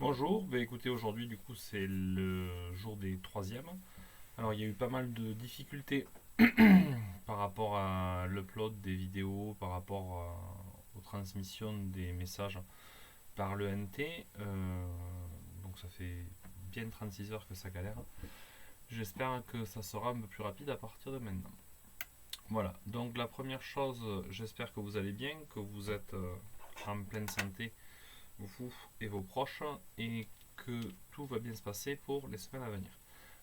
Bonjour, écoutez, aujourd'hui du coup c'est le jour des troisièmes. Alors il y a eu pas mal de difficultés par rapport à l'upload des vidéos, par rapport aux transmissions des messages par le NT. Donc ça fait bien 36 heures que ça galère. J'espère que ça sera un peu plus rapide à partir de maintenant. Voilà, donc la première chose, j'espère que vous allez bien, que vous êtes en pleine santé, vous et vos proches, et que tout va bien se passer pour les semaines à venir.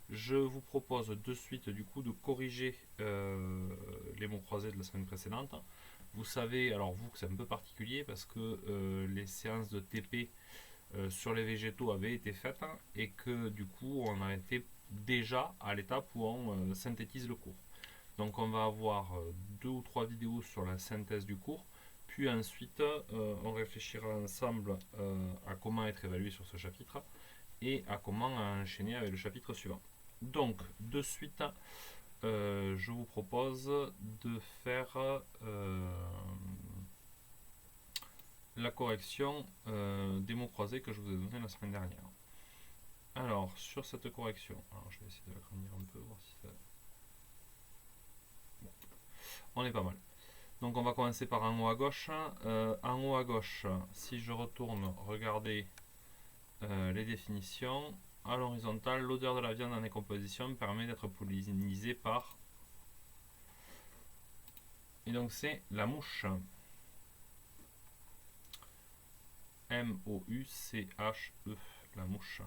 Je vous propose de suite du coup de corriger les mots croisés de la semaine précédente. Vous savez, alors vous, que c'est un peu particulier parce que les séances de TP sur les végétaux avaient été faites, et que du coup on a été déjà à l'étape où on synthétise le cours. Donc on va avoir deux ou trois vidéos sur la synthèse du cours, puis ensuite on réfléchira ensemble à comment être évalué sur ce chapitre et à comment enchaîner avec le chapitre suivant. Donc de suite, je vous propose de faire la correction des mots croisés que je vous ai donné la semaine dernière. Alors sur cette correction, alors je vais essayer de l'agrandir un peu, voir si ça... Bon. On est pas mal. Donc on va commencer par en haut à gauche. En haut à gauche, si je retourne regarder les définitions, à l'horizontale, l'odeur de la viande en décomposition permet d'être pollinisée par... Et donc c'est la mouche. M-O-U-C-H-E, la mouche.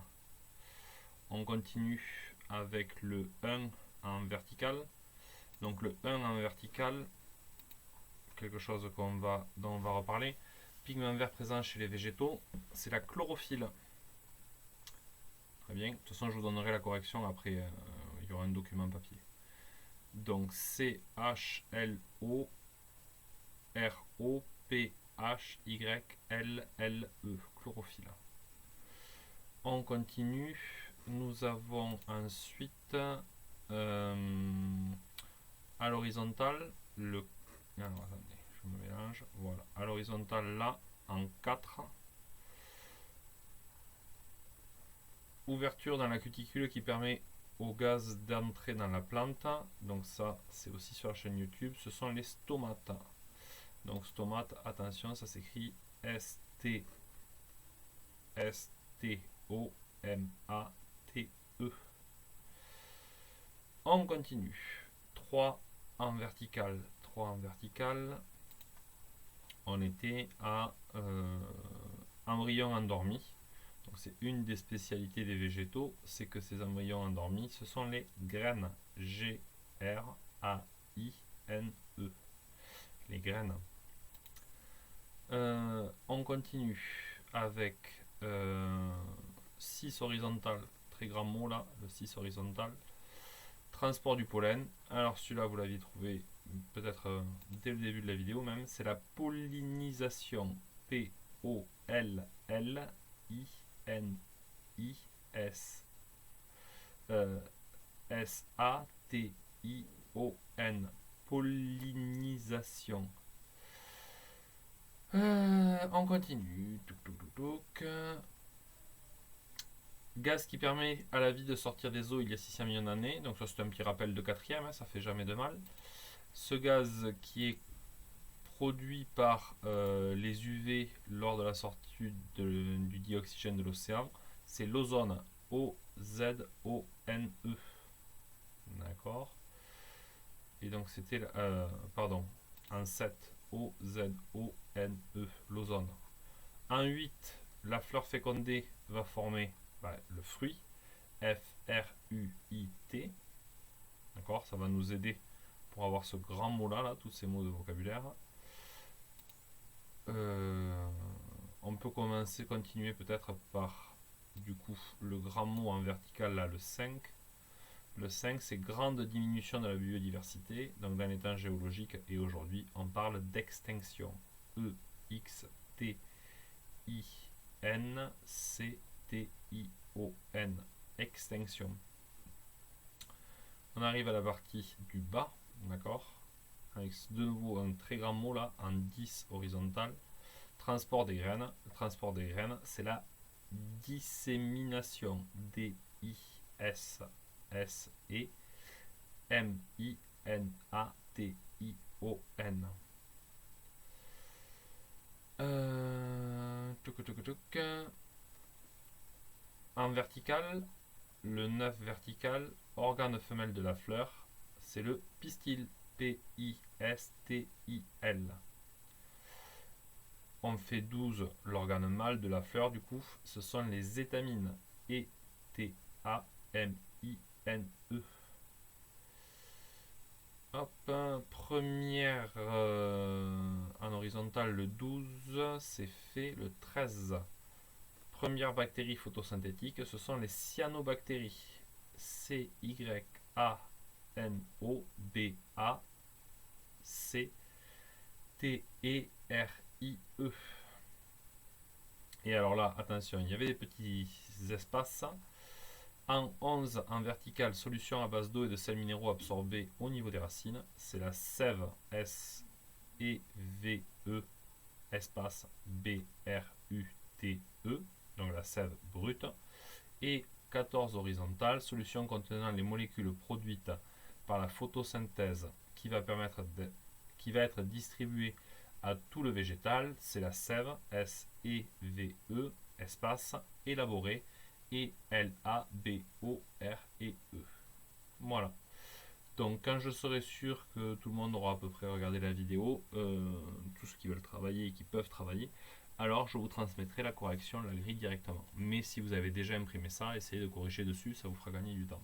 On continue avec le 1 en vertical. Donc le 1 en vertical, quelque chose dont on va reparler. Pigment vert présent chez les végétaux, c'est la chlorophylle. Très bien. De toute façon, je vous donnerai la correction après. Il y aura un document papier. Donc, C-H-L-O-R-O-P-H-Y-L-L-E. Chlorophylle. On continue. Nous avons ensuite à l'horizontale le... Alors, attendez, je me mélange. Voilà. À l'horizontale, là, en 4. Ouverture dans la cuticule qui permet au gaz d'entrer dans la plante. Donc ça, c'est aussi sur la chaîne YouTube. Ce sont les stomates. Donc stomate, attention, ça s'écrit S-T-O-M-A-T-E. On continue. 3 en vertical. 3 en vertical. On était à embryon endormi. Donc c'est une des spécialités des végétaux, c'est que ces embryons endormis, ce sont les graines. G-R-A-I-N-E. Les graines. On continue avec 6 horizontal. Très grand mot là, le 6 horizontal. Transport du pollen. Alors celui-là, vous l'aviez trouvé peut-être dès le début de la vidéo même. C'est la pollinisation. P-O-L-L-I-N-I-S S-A-T-I-O-N. Pollinisation. On continue. Touc, touc, touc, touc. Gaz qui permet à la vie de sortir des eaux il y a 600 millions d'années. Donc ça c'est un petit rappel de quatrième, hein, ça fait jamais de mal. Ce gaz qui est produit par les UV lors de la sortie du dioxygène de l'océan, c'est l'ozone. O-Z-O-N-E. D'accord. Et donc c'était, pardon, en 7, O-Z-O-N-E, l'ozone. En 8, la fleur fécondée va former le fruit, F-R-U-I-T. D'accord, ça va nous aider pour avoir ce grand mot là, tous ces mots de vocabulaire. On peut continuer peut-être par du coup le grand mot en vertical là, le 5. Le 5, c'est grande diminution de la biodiversité, donc dans les temps géologiques, et aujourd'hui on parle d'extinction. E-X-T-I-N-C-T-I-O-N. Extinction. On arrive à la partie du bas, d'accord, avec de nouveau un très grand mot là, en 10 horizontal. Transport des graines. Le transport des graines, c'est la dissémination, D-I-S-S-E-M-I-N-A-T-I-O-N. En vertical, le 9 vertical, organe femelle de la fleur, c'est le pistil, P-I-S-T-I-L. On fait 12, l'organe mâle de la fleur, du coup, ce sont les étamines, E-T-A-M-I-N-E. Hop, première en horizontal, le 12, c'est fait le 13. Première bactérie photosynthétique, ce sont les cyanobactéries. C-Y-A-N-O-B-A-C-T-E-R-I-E. Et alors là, attention, il y avait des petits espaces. En 11, en vertical, solution à base d'eau et de sels minéraux absorbés au niveau des racines. C'est la sève, S-E-V-E, espace B-R-U-T-E, donc la sève brute. Et 14 horizontales, solution contenant les molécules produites par la photosynthèse qui va être distribuée à tout le végétal. C'est la sève, S-E-V-E, espace élaboré, E-L-A-B-O-R-E-E. Voilà. Donc quand je serai sûr que tout le monde aura à peu près regardé la vidéo, tous ceux qui veulent travailler et qui peuvent travailler, alors je vous transmettrai la correction, la grille directement. Mais si vous avez déjà imprimé ça, essayez de corriger dessus, ça vous fera gagner du temps.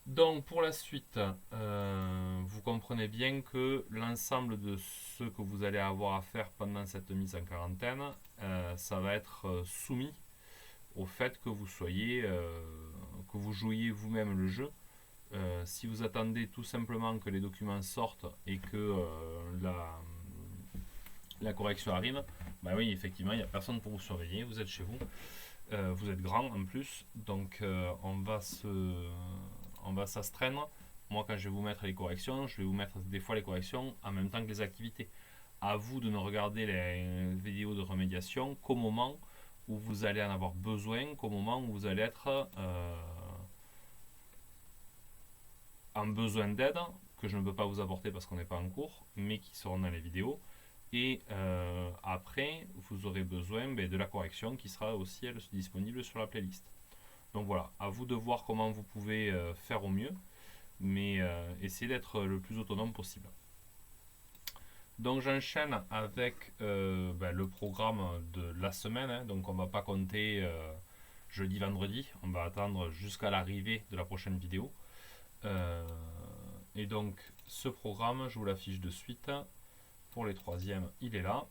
Donc pour la suite, vous comprenez bien que l'ensemble de ce que vous allez avoir à faire pendant cette mise en quarantaine, ça va être soumis au fait que vous soyez, que vous jouiez vous-même le jeu. Si vous attendez tout simplement que les documents sortent et que la correction arrive, bah oui, effectivement, il n'y a personne pour vous surveiller, vous êtes chez vous, vous êtes grand en plus, donc on va s'astreindre. Moi, quand je vais vous mettre les corrections, je vais vous mettre des fois les corrections en même temps que les activités. À vous de ne regarder les vidéos de remédiation qu'au moment où vous allez en avoir besoin, qu'au moment où vous allez être en besoin d'aide, que je ne peux pas vous apporter parce qu'on n'est pas en cours, mais qui seront dans les vidéos. Et après, vous aurez besoin de la correction qui sera aussi elle, disponible sur la playlist. Donc voilà, à vous de voir comment vous pouvez faire au mieux, mais essayez d'être le plus autonome possible. Donc j'enchaîne avec le programme de la semaine, hein. Donc on ne va pas compter jeudi, vendredi, on va attendre jusqu'à l'arrivée de la prochaine vidéo. Et donc ce programme, je vous l'affiche de suite. Pour les troisièmes, il est là.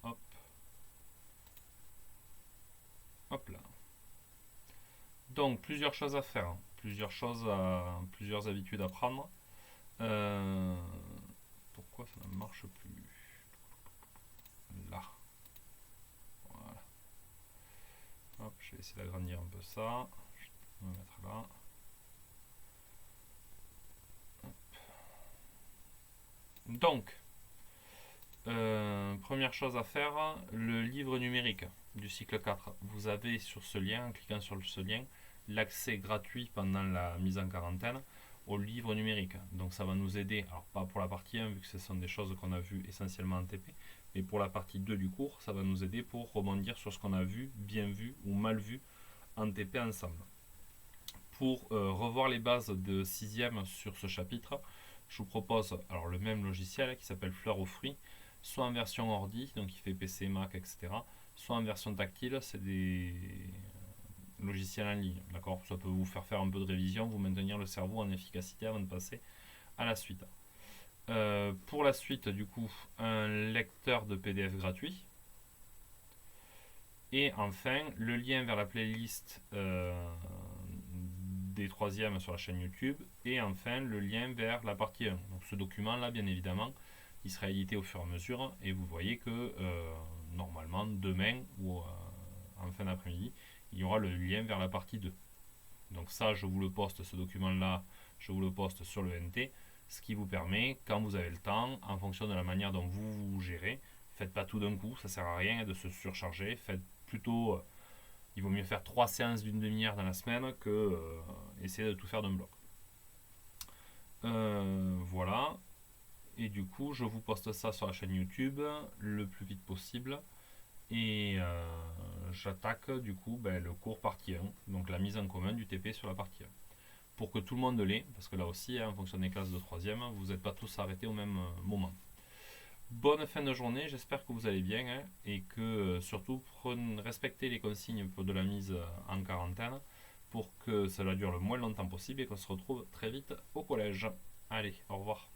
Hop. Hop là. Donc plusieurs choses à faire, hein. Plusieurs habitudes à prendre. Pourquoi ça ne marche plus? Là. Voilà. Hop, je vais essayer d'agrandir un peu ça. Je vais me mettre là. Hop. Donc, première chose à faire, le livre numérique du cycle 4. Vous avez sur ce lien, en cliquant sur ce lien, l'accès gratuit pendant la mise en quarantaine au livre numérique. Donc ça va nous aider, alors pas pour la partie 1 vu que ce sont des choses qu'on a vues essentiellement en TP, mais pour la partie 2 du cours, ça va nous aider pour rebondir sur ce qu'on a vu, bien vu ou mal vu en TP ensemble. Pour revoir les bases de 6e sur ce chapitre, je vous propose alors le même logiciel qui s'appelle Fleur aux fruits, soit en version ordi, donc il fait PC, Mac, etc., soit en version tactile, c'est des logiciels en ligne, d'accord. Ça peut vous faire un peu de révision, vous maintenir le cerveau en efficacité avant de passer à la suite. Pour la suite, du coup, un lecteur de PDF gratuit. Et enfin, le lien vers la playlist des troisièmes sur la chaîne YouTube. Et enfin, le lien vers la partie 1. Donc ce document-là, bien évidemment, il sera édité au fur et à mesure. Et vous voyez que normalement, demain ou en fin d'après-midi, il y aura le lien vers la partie 2. Donc ça, je vous le poste, ce document-là, je vous le poste sur le NT. Ce qui vous permet, quand vous avez le temps, en fonction de la manière dont vous gérez, Faites pas tout d'un coup, ça sert à rien de se surcharger. Faites plutôt, il vaut mieux faire 3 séances d'une demi-heure dans la semaine que essayer de tout faire d'un bloc. Voilà. Et du coup, je vous poste ça sur la chaîne YouTube le plus vite possible. Et j'attaque du coup le cours partie 1, donc la mise en commun du TP sur la partie 1. Pour que tout le monde l'ait, parce que là aussi, en fonction des classes de 3e, vous n'êtes pas tous arrêtés au même moment. Bonne fin de journée, j'espère que vous allez bien et que surtout respectez les consignes de la mise en quarantaine pour que cela dure le moins longtemps possible et qu'on se retrouve très vite au collège. Allez, au revoir.